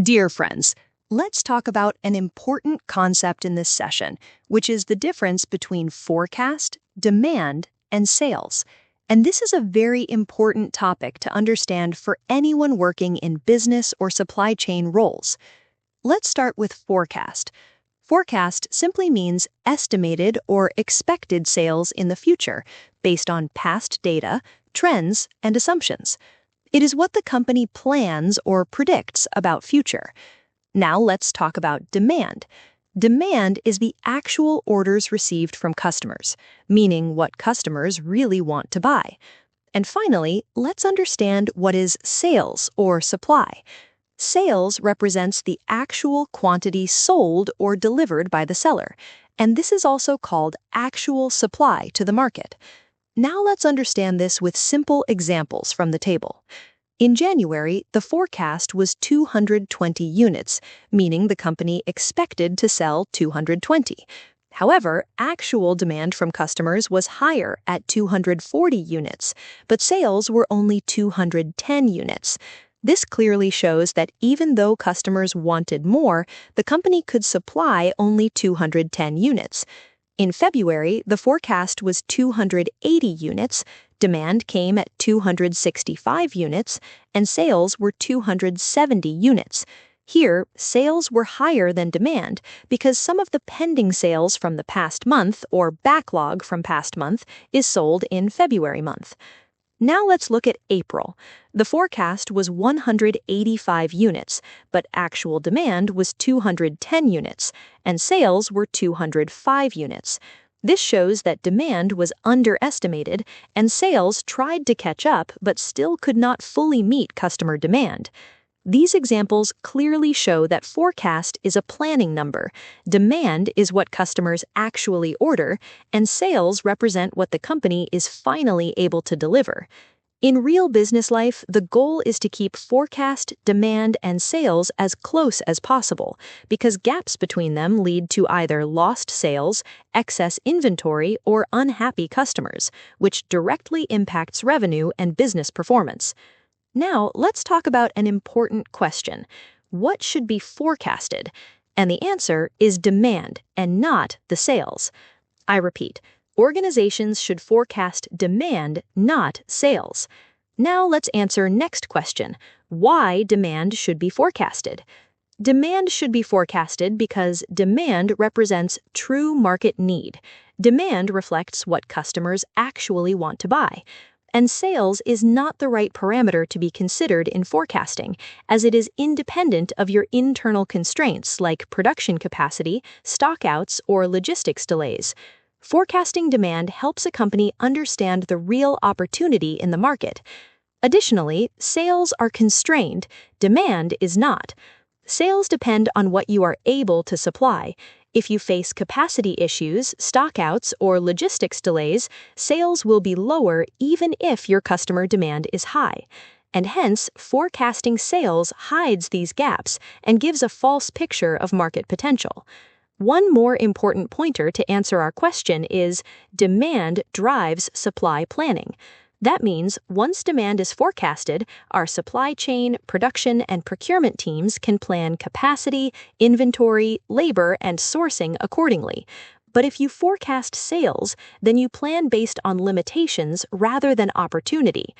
Dear friends, let's talk about an important concept in this session, which is the difference between forecast, demand, and sales. And this is a very important topic to understand for anyone working in business or supply chain roles. Let's start with forecast. Forecast simply means estimated or expected sales in the future based on past data, trends, and assumptions. It is what the company plans or predicts about future. Now let's talk about demand. Demand is the actual orders received from customers, meaning what customers really want to buy. And finally, let's understand what is sales or supply. Sales represents the actual quantity sold or delivered by the seller, and this is also called actual supply to the market. Now let's understand this with simple examples from the table. In January, the forecast was 220 units, meaning the company expected to sell 220. However, actual demand from customers was higher at 240 units, but sales were only 210 units. This clearly shows that even though customers wanted more, the company could supply only 210 units. In February, the forecast was 280 units, demand came at 265 units, and sales were 270 units. Here, sales were higher than demand because some of the pending sales from the past month or backlog from past month is sold in February month. Now let's look at April. The forecast was 185 units, but actual demand was 210 units, and sales were 205 units. This shows that demand was underestimated, and sales tried to catch up but still could not fully meet customer demand. These examples clearly show that forecast is a planning number, demand is what customers actually order, and sales represent what the company is finally able to deliver. In real business life, the goal is to keep forecast, demand, and sales as close as possible, because gaps between them lead to either lost sales, excess inventory, or unhappy customers, which directly impacts revenue and business performance. Now, let's talk about an important question. What should be forecasted? And the answer is demand and not the sales. I repeat, organizations should forecast demand, not sales. Now let's answer next question. Why demand should be forecasted? Demand should be forecasted because demand represents true market need. Demand reflects what customers actually want to buy. And sales is not the right parameter to be considered in forecasting, as it is independent of your internal constraints like production capacity, stockouts, or logistics delays. Forecasting demand helps a company understand the real opportunity in the market. Additionally, sales are constrained, demand is not. Sales depend on what you are able to supply. If you face capacity issues, stockouts, or logistics delays, sales will be lower even if your customer demand is high. And hence, forecasting sales hides these gaps and gives a false picture of market potential. One more important pointer to answer our question is demand drives supply planning. That means once demand is forecasted, our supply chain, production, and procurement teams can plan capacity, inventory, labor, and sourcing accordingly. But if you forecast sales, then you plan based on limitations rather than opportunity.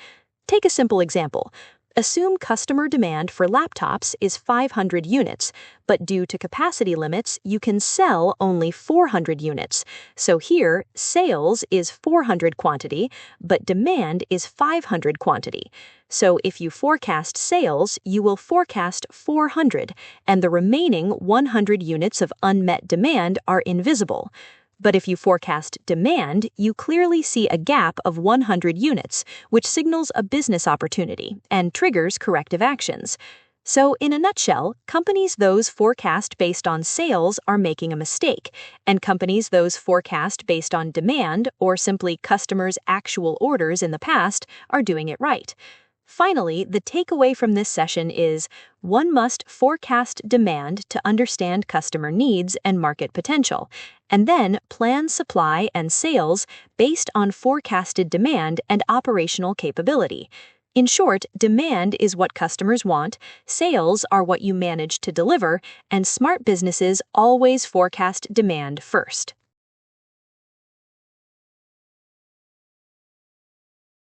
Take a simple example. Assume customer demand for laptops is 500 units, but due to capacity limits, you can sell only 400 units. So here, sales is 400 quantity, but demand is 500 quantity. So if you forecast sales, you will forecast 400, and the remaining 100 units of unmet demand are invisible. But if you forecast demand, you clearly see a gap of 100 units, which signals a business opportunity and triggers corrective actions. So, in a nutshell, companies those forecast based on sales are making a mistake, and companies those forecast based on demand or simply customers' actual orders in the past are doing it right. Finally, the takeaway from this session is one must forecast demand to understand customer needs and market potential, and then plan supply and sales based on forecasted demand and operational capability. In short, demand is what customers want, sales are what you manage to deliver, and smart businesses always forecast demand first.